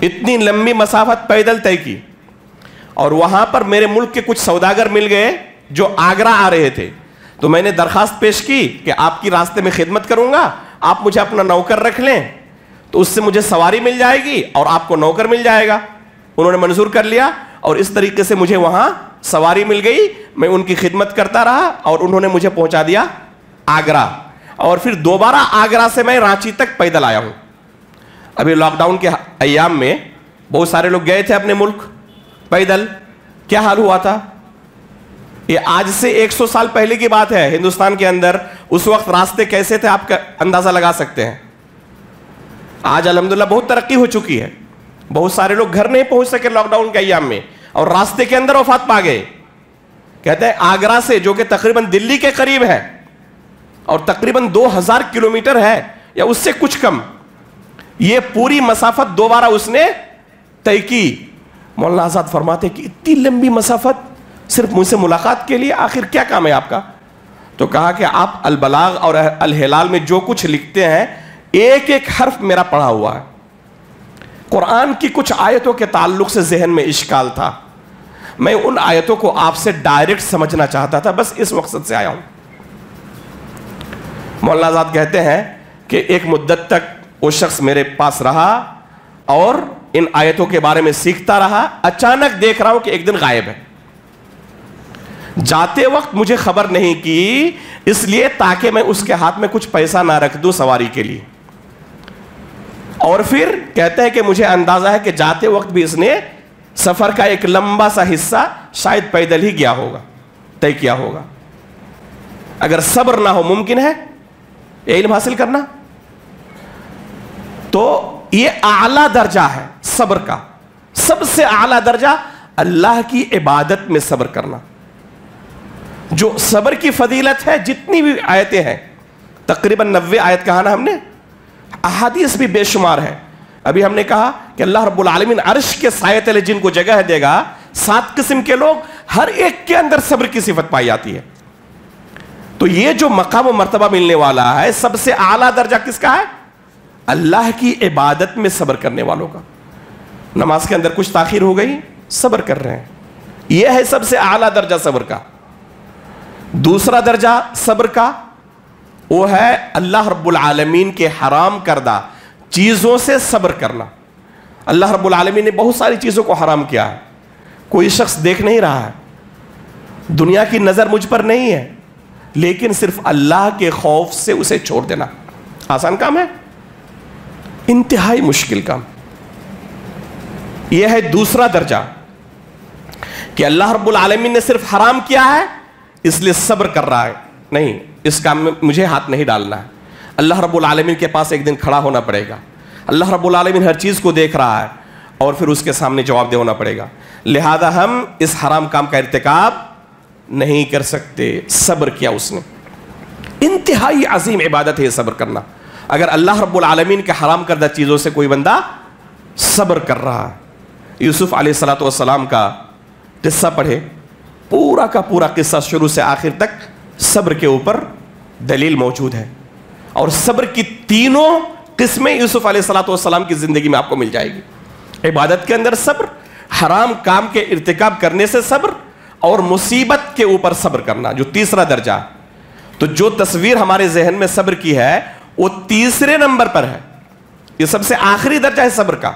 اتنی لمبی مسافت پیدل طے کی اور وہاں پر میرے ملک کے کچھ سوداگر مل گئے جو آگرہ آ رہے تھے. تو میں نے درخواست پیش کی کہ آپ کی راستے میں خدمت کروں گا، آپ مجھے اپنا نوکر رکھ لیں تو اس سے مجھے سواری مل جائے گی اور آپ کو نوکر مل جائے گا. انہوں نے منظور کر لیا اور اس طریقے سے مجھے وہاں سواری مل گئی. میں ان کی خدمت کرتا رہا اور انہوں نے مجھے پہنچا دیا آگرہ. اور پھر دوبارہ آگرہ سے میں رانچی تک پیدل آیا ہوں. ابھی لاک ڈاؤن کے ایام میں بہت سارے لوگ گئے تھے اپنے ملک پیدل. کیا حال ہوا تھا؟ یہ آج سے 100 سال پہلے کی بات ہے. ہندوستان کے اندر اس وقت راستے کیسے تھے آپ کا اندازہ لگا سکتے ہیں. آج الحمدللہ بہت ترقی ہو چکی ہے. بہت سارے لوگ گھر نہیں پہنچ سکے لاک ڈاؤن کے ایام میں اور راستے کے اندر وفات پا گئے. کہتے ہیں آگرہ سے، جو کہ تقریباً دلی کے قریب ہے اور تقریباً 2000 کلومیٹر ہے یا اس سے کچھ کم، یہ پوری مسافت دوبارہ اس نے طے کی. مولانا آزاد فرماتے کہ اتنی لمبی مسافت صرف مجھ سے ملاقات کے لیے، آخر کیا کام ہے آپ کا؟ تو کہا کہ آپ البلاغ اور الہلال میں جو کچھ لکھتے ہیں ایک ایک حرف میرا پڑھا ہوا ہے. قرآن کی کچھ آیتوں کے تعلق سے ذہن میں اشکال تھا، میں ان آیتوں کو آپ سے ڈائریکٹ سمجھنا چاہتا تھا، بس اس مقصد سے آیا ہوں. مولانا آزاد کہتے ہیں کہ ایک مدت تک وہ شخص میرے پاس رہا اور ان آیتوں کے بارے میں سیکھتا رہا. اچانک دیکھ رہا ہوں کہ ایک دن غائب ہے. جاتے وقت مجھے خبر نہیں کی، اس لیے تاکہ میں اس کے ہاتھ میں کچھ پیسہ نہ رکھ دوں سواری کے لیے. اور پھر کہتے ہیں کہ مجھے اندازہ ہے کہ جاتے وقت بھی اس نے سفر کا ایک لمبا سا حصہ شاید پیدل ہی گیا ہوگا، طے کیا ہوگا. اگر صبر نہ ہو ممکن ہے علم حاصل کرنا؟ تو یہ اعلیٰ درجہ ہے صبر کا. سب سے اعلیٰ درجہ اللہ کی عبادت میں صبر کرنا. جو صبر کی فضیلت ہے، جتنی بھی آیتیں ہیں، تقریباً 90 آیت کہا نا ہم نے، احادیث بھی بے شمار ہے. ابھی ہم نے کہا کہ اللہ رب العالمین عرش کے سائے تلے جن کو جگہ دے گا، 7 قسم کے لوگ، ہر ایک کے اندر صبر کی صفت پائی جاتی ہے. تو یہ جو مقام و مرتبہ ملنے والا ہے، سب سے اعلیٰ درجہ کس کا ہے؟ اللہ کی عبادت میں صبر کرنے والوں کا. نماز کے اندر کچھ تاخیر ہو گئی، صبر کر رہے ہیں. یہ ہے سب سے اعلیٰ درجہ صبر کا. دوسرا درجہ صبر کا وہ ہے اللہ رب العالمین کے حرام کردہ چیزوں سے صبر کرنا. اللہ رب العالمین نے بہت ساری چیزوں کو حرام کیا ہے. کوئی شخص دیکھ نہیں رہا ہے، دنیا کی نظر مجھ پر نہیں ہے، لیکن صرف اللہ کے خوف سے اسے چھوڑ دینا آسان کام ہے؟ انتہائی مشکل کام. یہ ہے دوسرا درجہ کہ اللہ رب العالمین نے صرف حرام کیا ہے اس لیے صبر کر رہا ہے. نہیں، اس کام میں مجھے ہاتھ نہیں ڈالنا ہے. اللہ رب العالمین کے پاس ایک دن کھڑا ہونا پڑے گا. اللہ رب العالمین ہر چیز کو دیکھ رہا ہے اور پھر اس کے سامنے جواب دہ ہونا پڑے گا. لہذا ہم اس حرام کام کا ارتکاب نہیں کر سکتے. صبر کیا اس نے. انتہائی عظیم عبادت ہے صبر کرنا. اگر اللہ رب العالمین کے حرام کردہ چیزوں سے کوئی بندہ صبر کر رہا ہے. یوسف علیہ الصلوۃ والسلام کا قصہ پڑھے، پورا کا پورا قصہ شروع سے آخر تک صبر کے اوپر دلیل موجود ہے. اور صبر کی تینوں قسمیں یوسف علیہ الصلوۃ والسلام کی زندگی میں آپ کو مل جائے گی. عبادت کے اندر صبر، حرام کام کے ارتکاب کرنے سے صبر، اور مصیبت کے اوپر صبر کرنا جو تیسرا درجہ ہے. تو جو تصویر ہمارے ذہن میں صبر کی ہے وہ تیسرے نمبر پر ہے. یہ سب سے آخری درجہ ہے صبر کا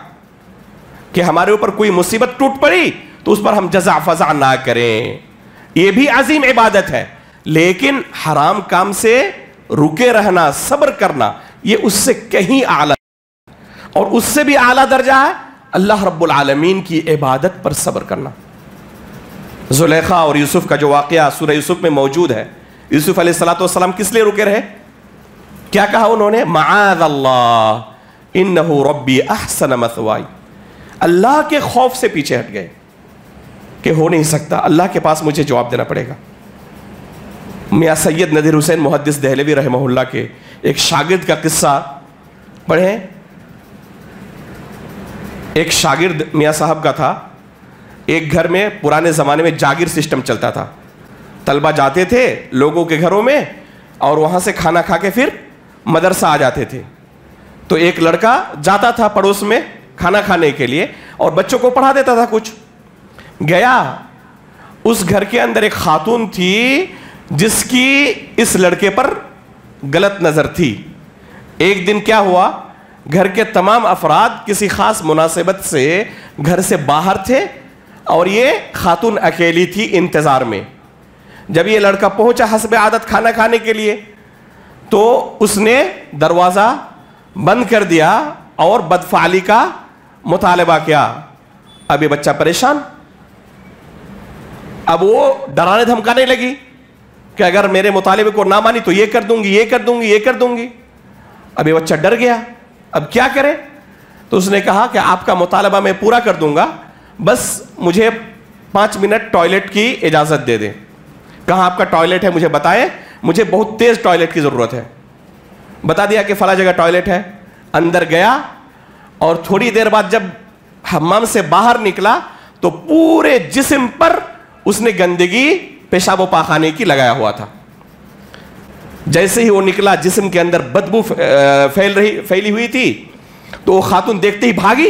کہ ہمارے اوپر کوئی مصیبت ٹوٹ پڑی تو اس پر ہم جزع فزع نہ کریں. یہ بھی عظیم عبادت ہے. لیکن حرام کام سے رکے رہنا، صبر کرنا، یہ اس سے کہیں اعلیٰ. اور اس سے بھی اعلیٰ درجہ ہے اللہ رب العالمین کی عبادت پر صبر کرنا. زلیخا اور یوسف کا جو واقعہ سورہ یوسف میں موجود ہے، یوسف علیہ الصلوۃ والسلام کس لیے رکے رہے؟ کیا کہا انہوں نے؟ معاذ اللہ انہ ربی احسن مثوائی. اللہ کے خوف سے پیچھے ہٹ گئے کہ ہو نہیں سکتا، اللہ کے پاس مجھے جواب دینا پڑے گا. میاں سید نذیر حسین محدث دہلوی رحمہ اللہ کے ایک شاگرد کا قصہ پڑھیں. ایک شاگرد میاں صاحب کا تھا. ایک گھر میں پرانے زمانے میں جاگیر سسٹم چلتا تھا. طلبہ جاتے تھے لوگوں کے گھروں میں اور وہاں سے کھانا کھا کے پھر مدرسہ آ جاتے تھے. تو ایک لڑکا جاتا تھا پڑوس میں کھانا کھانے کے لیے اور بچوں کو پڑھا دیتا تھا کچھ. گیا، اس گھر کے اندر ایک خاتون تھی جس کی اس لڑکے پر غلط نظر تھی. ایک دن کیا ہوا، گھر کے تمام افراد کسی خاص مناسبت سے گھر سے باہر تھے اور یہ خاتون اکیلی تھی انتظار میں. جب یہ لڑکا پہنچا حسب عادت کھانا کھانے کے لیے تو اس نے دروازہ بند کر دیا اور بدفعلی کا مطالبہ کیا. اب یہ بچہ پریشان، اب وہ ڈرانے دھمکانے لگی کہ اگر میرے مطالبے کو نہ مانی تو یہ کر دوں گی، یہ کر دوں گی، یہ کر دوں گی. اب یہ بچہ ڈر گیا، اب کیا کرے؟ تو اس نے کہا کہ آپ کا مطالبہ میں پورا کر دوں گا، بس مجھے 5 منٹ ٹوائلٹ کی اجازت دے دیں. کہاں آپ کا ٹوائلٹ ہے مجھے بتائیں، مجھے بہت تیز ٹوائلٹ کی ضرورت ہے. بتا دیا کہ فلاں جگہ ٹوائلٹ ہے. اندر گیا اور تھوڑی دیر بعد جب حمام سے باہر نکلا تو پورے جسم پر اس نے گندگی پیشاب و پاخانے کی لگایا ہوا تھا. جیسے ہی وہ نکلا جسم کے اندر بدبو پھیلی ہوئی تھی تو وہ خاتون دیکھتے ہی بھاگی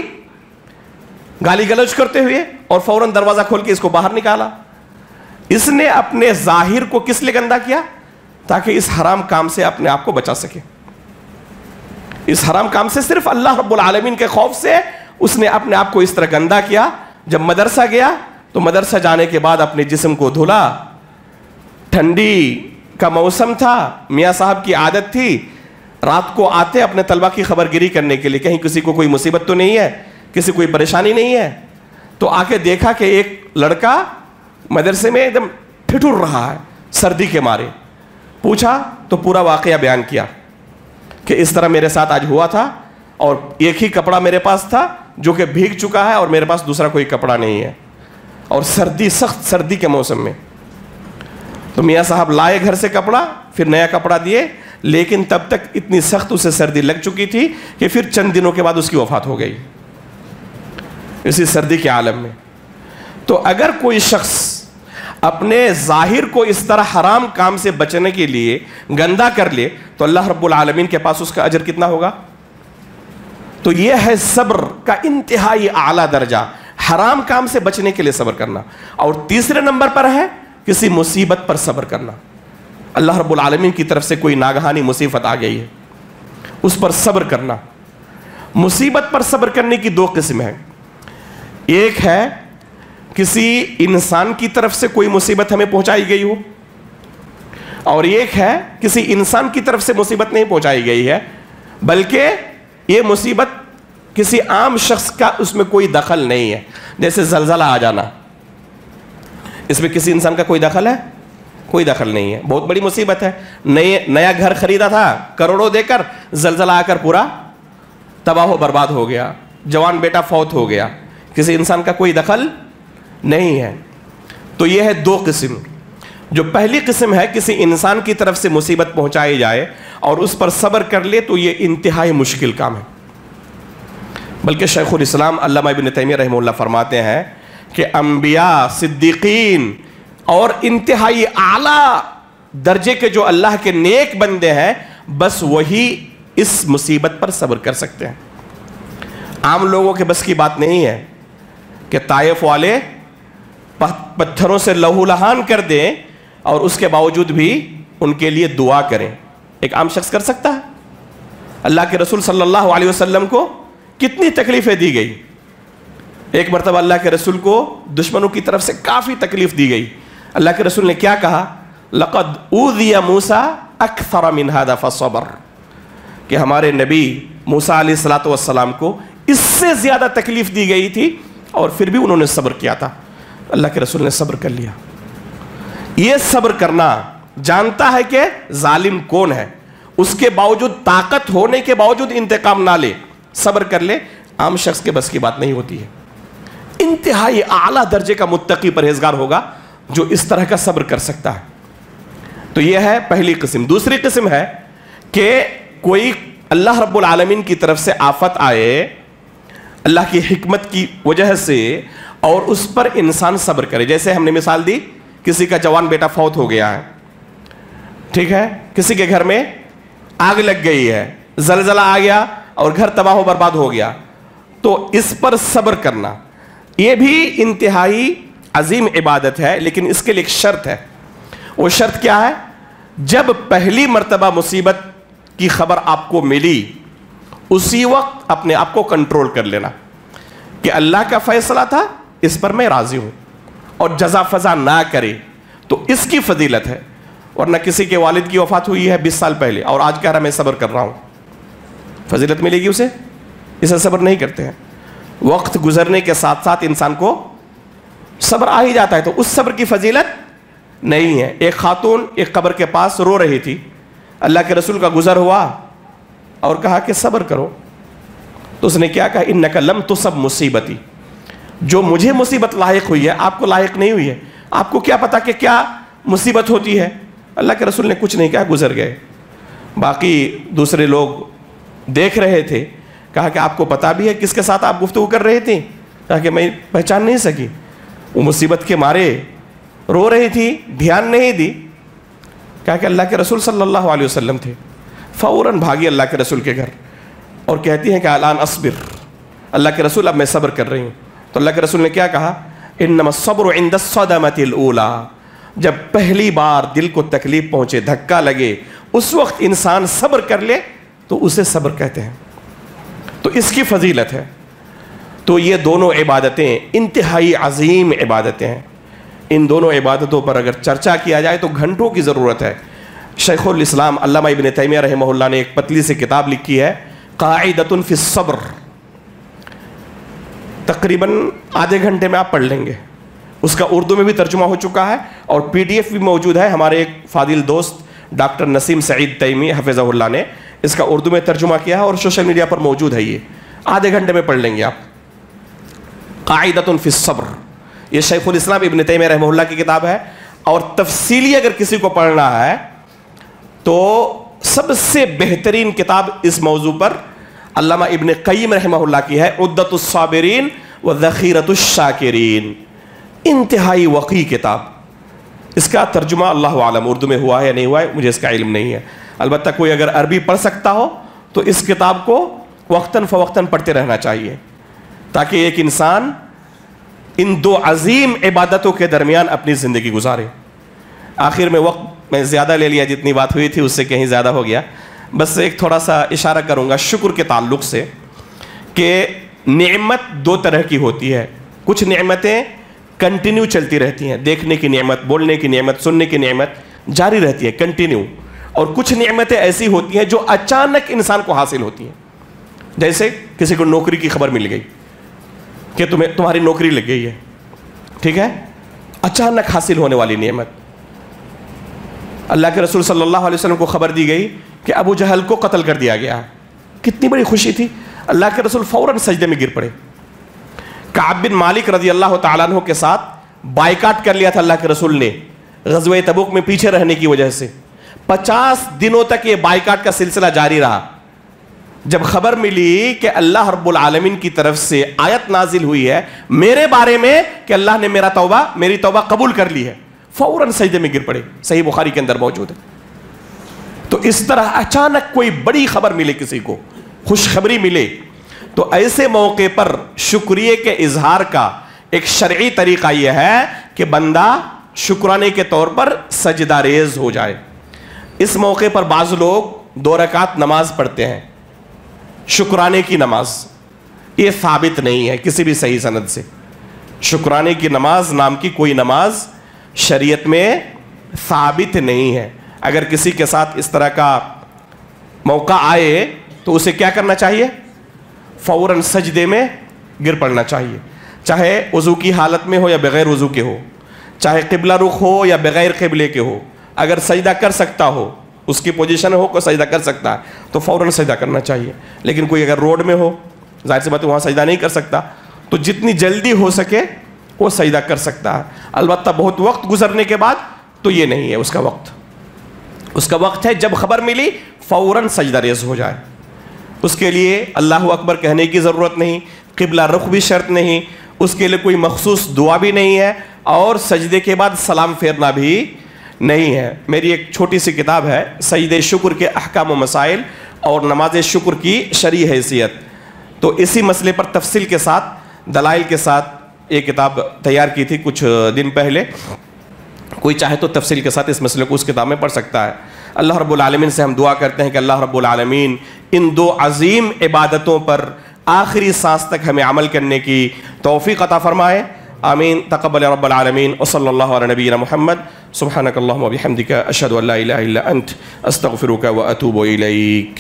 گالی گلوچ کرتے ہوئے اور فوراً دروازہ کھول کے اس کو باہر نکالا. اس نے اپنے ظاہر کو کس لیے گندا کیا؟ تاکہ اس حرام کام سے اپنے آپ کو بچا سکے. اس حرام کام سے صرف اللہ رب العالمین کے خوف سے اس نے اپنے آپ کو اس طرح گندا کیا. جب مدرسہ گیا تو مدرسہ جانے کے بعد اپنے جسم کو دھلا. ٹھنڈی کا موسم تھا, میاں صاحب کی عادت تھی رات کو آتے اپنے طلبہ کی خبر گیری کرنے کے لیے, کہیں کسی کو کوئی مصیبت تو نہیں ہے, کسی کوئی پریشانی نہیں ہے. تو آ کے دیکھا کہ ایک لڑکا مدرسے میں ایک دم ٹھٹر رہا ہے سردی کے مارے. پوچھا تو پورا واقعہ بیان کیا کہ اس طرح میرے ساتھ آج ہوا تھا, اور ایک ہی کپڑا میرے پاس تھا جو کہ بھیگ چکا ہے, اور میرے پاس دوسرا کوئی کپڑا نہیں ہے, اور سردی, سخت سردی کے موسم میں. تو میاں صاحب لائے گھر سے کپڑا, پھر نیا کپڑا دیے, لیکن تب تک اتنی سخت اسے سردی لگ چکی تھی کہ پھر چند دنوں کے بعد اس کی وفات ہو گئی اسی سردی کے عالم میں. تو اگر کوئی شخص اپنے ظاہر کو اس طرح حرام کام سے بچنے کے لیے گندا کر لے تو اللہ رب العالمین کے پاس اس کا اجر کتنا ہوگا؟ تو یہ ہے صبر کا انتہائی اعلیٰ درجہ, حرام کام سے بچنے کے لیے صبر کرنا. اور تیسرے نمبر پر ہے کسی مصیبت پر صبر کرنا. اللہ رب العالمین کی طرف سے کوئی ناگہانی مصیبت آ گئی ہے, اس پر صبر کرنا. مصیبت پر صبر کرنے کی دو قسم ہیں. ایک ہے کسی انسان کی طرف سے کوئی مصیبت ہمیں پہنچائی گئی ہو, اور ایک ہے کسی انسان کی طرف سے مصیبت نہیں پہنچائی گئی ہے, بلکہ یہ مصیبت کسی عام شخص کا اس میں کوئی دخل نہیں ہے. جیسے زلزلہ آ جانا, اس میں کسی انسان کا کوئی دخل ہے؟ کوئی دخل نہیں ہے, بہت بڑی مصیبت ہے. نیا گھر خریدا تھا کروڑوں دے کر, زلزلہ آ کر پورا تباہ و برباد ہو گیا, جوان بیٹا فوت ہو گیا, کسی انسان کا کوئی دخل نہیں ہے. تو یہ ہے دو قسم. جو پہلی قسم ہے کسی انسان کی طرف سے مصیبت پہنچائی جائے اور اس پر صبر کر لے, تو یہ انتہائی مشکل کام ہے. بلکہ شیخ الاسلام علامہ ابن تیمیہ رحمہ اللہ فرماتے ہیں کہ انبیاء, صدیقین اور انتہائی اعلیٰ درجے کے جو اللہ کے نیک بندے ہیں, بس وہی اس مصیبت پر صبر کر سکتے ہیں. عام لوگوں کے بس کی بات نہیں ہے کہ طائف والے پتھروں سے لہو لہان کر دیں اور اس کے باوجود بھی ان کے لیے دعا کریں. ایک عام شخص کر سکتا ہے؟ اللہ کے رسول صلی اللہ علیہ وسلم کو کتنی تکلیفیں دی گئی. ایک مرتبہ اللہ کے رسول کو دشمنوں کی طرف سے کافی تکلیف دی گئی. اللہ کے رسول نے کیا کہا؟ لقد اوذی موسیٰ اکثر من ھذا فصبر, کہ ہمارے نبی موسیٰ علیہ الصلوۃ والسلام کو اس سے زیادہ تکلیف دی گئی تھی اور پھر بھی انہوں نے صبر کیا تھا. اللہ کے رسول نے صبر کر لیا. یہ صبر کرنا, جانتا ہے کہ ظالم کون ہے, اس کے باوجود, طاقت ہونے کے باوجود انتقام نہ لے, صبر کر لے, عام شخص کے بس کی بات نہیں ہوتی ہے. انتہائی اعلیٰ درجے کا متقی پرہیزگار ہوگا جو اس طرح کا صبر کر سکتا ہے. تو یہ ہے پہلی قسم. دوسری قسم ہے کہ کوئی اللہ رب العالمین کی طرف سے آفت آئے اللہ کی حکمت کی وجہ سے, اور اس پر انسان صبر کرے. جیسے ہم نے مثال دی, کسی کا جوان بیٹا فوت ہو گیا ہے, ٹھیک ہے, کسی کے گھر میں آگ لگ گئی ہے, زلزلہ آ گیا اور گھر تباہ و برباد ہو گیا, تو اس پر صبر کرنا یہ بھی انتہائی عظیم عبادت ہے. لیکن اس کے لیے ایک شرط ہے. وہ شرط کیا ہے؟ جب پہلی مرتبہ مصیبت کی خبر آپ کو ملی, اسی وقت اپنے آپ کو کنٹرول کر لینا کہ اللہ کا فیصلہ تھا, اس پر میں راضی ہوں, اور جزا فضا نہ کرے. تو اس کی فضیلت ہے. ورنہ کسی کے والد کی وفات ہوئی ہے 20 سال پہلے اور آج کہہ رہا میں صبر کر رہا ہوں, فضیلت ملے گی اسے؟ اسے صبر نہیں کرتے ہیں. وقت گزرنے کے ساتھ ساتھ انسان کو صبر آ ہی جاتا ہے, تو اس صبر کی فضیلت نہیں ہے. ایک خاتون ایک قبر کے پاس رو رہی تھی, اللہ کے رسول کا گزر ہوا اور کہا کہ صبر کرو. تو اس نے کیا کہا؟ انک لم تصب مصیبتی, جو مجھے مصیبت لاحق ہوئی ہے آپ کو لاحق نہیں ہوئی ہے, آپ کو کیا پتا کہ کیا مصیبت ہوتی ہے. اللہ کے رسول نے کچھ نہیں کہا, گزر گئے. باقی دوسرے لوگ دیکھ رہے تھے, کہا کہ آپ کو پتا بھی ہے کس کے ساتھ آپ گفتگو کر رہے تھے؟ کہا کہ میں پہچان نہیں سکی, وہ مصیبت کے مارے رو رہی تھی, دھیان نہیں دی. کہا کہ اللہ کے رسول صلی اللہ علیہ وسلم تھے. فوراً بھاگی اللہ کے رسول کے گھر اور کہتی ہیں کہ الان اصبر, اللہ کے رسول اب میں صبر کر رہی ہوں. تو اللہ کے رسول نے کیا کہا؟ انما الصبر عند الصدمۃ الاولى, جب پہلی بار دل کو تکلیف پہنچے, دھکا لگے, اس وقت انسان صبر کر لے تو اسے صبر کہتے ہیں. تو اس کی فضیلت ہے. تو یہ دونوں عبادتیں انتہائی عظیم عبادتیں ہیں. ان دونوں عبادتوں پر اگر چرچا کیا جائے تو گھنٹوں کی ضرورت ہے. شیخ الاسلام علامہ ابن تیمیہ رحمہ اللہ نے ایک پتلی سی کتاب لکھی ہے قاعدۃ فی الصبر. تقریباً آدھے گھنٹے میں آپ پڑھ لیں گے. اس کا اردو میں بھی ترجمہ ہو چکا ہے اور PDF بھی موجود ہے. ہمارے ایک فاضل دوست ڈاکٹر نسیم سعید تیمی حفظہ اللہ نے اس کا اردو میں ترجمہ کیا ہے اور سوشل میڈیا پر موجود ہے. یہ آدھے گھنٹے میں پڑھ لیں گے آپ. قاعدۃ فی الصبر یہ شیخ الاسلام ابن تیمیہ رحمہ اللہ کی کتاب ہے. اور تفصیلی اگر کسی کو پڑھنا ہے تو سب سے بہترین کتاب اس موضوع پر علامہ ابن قیم رحمہ اللہ کی ہے عدۃ الصابرین و ذخیرۃ الشاکرین. انتہائی وقی کتاب. اس کا ترجمہ اللہ عالم اردو میں ہوا ہے یا نہیں ہوا ہے مجھے اس کا علم نہیں ہے. البتہ کوئی اگر عربی پڑھ سکتا ہو تو اس کتاب کو وقتاً فوقتاً پڑھتے رہنا چاہیے تاکہ ایک انسان ان دو عظیم عبادتوں کے درمیان اپنی زندگی گزارے. آخر میں وقت میں زیادہ لے لیا, جتنی بات ہوئی تھی اس سے کہیں زیادہ ہو گیا. بس ایک تھوڑا سا اشارہ کروں گا شکر کے تعلق سے کہ نعمت دو طرح کی ہوتی ہے. کچھ نعمتیں کنٹینیو چلتی رہتی ہیں, دیکھنے کی نعمت, بولنے کی نعمت, سننے کی نعمت جاری رہتی ہے کنٹینیو. اور کچھ نعمتیں ایسی ہوتی ہیں جو اچانک انسان کو حاصل ہوتی ہیں. جیسے کسی کو نوکری کی خبر مل گئی کہ تمہاری نوکری لگ گئی ہے, ٹھیک ہے, اچانک حاصل ہونے والی نعمت. اللہ کے رسول صلی اللہ علیہ وسلم کو خبر دی گئی کہ ابو جہل کو قتل کر دیا گیا. کتنی بڑی خوشی تھی. اللہ کے رسول فوراً سجدے میں گر پڑے. کعب بن مالک رضی اللہ تعالیٰ عنہ کے ساتھ بائیکاٹ کر لیا تھا اللہ کے رسول نے غزوہ تبوک میں پیچھے رہنے کی وجہ سے. 50 دنوں تک یہ بائیکاٹ کا سلسلہ جاری رہا. جب خبر ملی کہ اللہ رب العالمین کی طرف سے آیت نازل ہوئی ہے میرے بارے میں کہ اللہ نے میری توبہ قبول کر لی ہے, فوراً سجدے میں گر پڑے. صحیح بخاری کے اندر موجود ہے. تو اس طرح اچانک کوئی بڑی خبر ملے, کسی کو خوشخبری ملے, تو ایسے موقع پر شکریہ کے اظہار کا ایک شرعی طریقہ یہ ہے کہ بندہ شکرانے کے طور پر سجدہ ریز ہو جائے. اس موقع پر بعض لوگ 2 رکعت نماز پڑھتے ہیں, شکرانے کی نماز. یہ ثابت نہیں ہے کسی بھی صحیح سند سے. شکرانے کی نماز نام کی کوئی نماز شریعت میں ثابت نہیں ہے. اگر کسی کے ساتھ اس طرح کا موقع آئے تو اسے کیا کرنا چاہیے؟ فوراً سجدے میں گر پڑنا چاہیے, چاہے وضو کی حالت میں ہو یا بغیر وضو کے ہو, چاہے قبلہ رخ ہو یا بغیر قبلے کے ہو. اگر سجدہ کر سکتا ہو, اس کی پوزیشن ہو کوئی سجدہ کر سکتا ہے تو فوراً سجدہ کرنا چاہیے. لیکن کوئی اگر روڈ میں ہو, ظاہر سی بات ہے وہاں سجدہ نہیں کر سکتا, تو جتنی جلدی ہو سکے وہ سجدہ کر سکتا ہے. البتہ بہت وقت گزرنے کے بعد تو یہ نہیں ہے اس کا وقت. اس کا وقت ہے جب خبر ملی فوراً سجدہ ریز ہو جائے. اس کے لیے اللہ اکبر کہنے کی ضرورت نہیں, قبلہ رخ بھی شرط نہیں, اس کے لیے کوئی مخصوص دعا بھی نہیں ہے, اور سجدے کے بعد سلام پھیرنا بھی نہیں ہے. میری ایک چھوٹی سی کتاب ہے سجدہ شکر کے احکام و مسائل اور نماز شکر کی شرعی حیثیت. تو اسی مسئلے پر تفصیل کے ساتھ دلائل کے ساتھ ایک کتاب تیار کی تھی کچھ دن پہلے. کوئی چاہے تو تفصیل کے ساتھ اس مسئلے کو اس کتاب میں پڑھ سکتا ہے. اللہ رب العالمین سے ہم دعا کرتے ہیں کہ اللہ رب العالمین ان 2 عظیم عبادتوں پر آخری سانس تک ہمیں عمل کرنے کی توفیق عطا فرمائے. آمین. تقبل رب العالمین. وصلی اللہ علی نبینا محمد. سبحانک اللہم و بحمدک اشہد ان لا الہ الا انت استغفرک و اتوب الیک.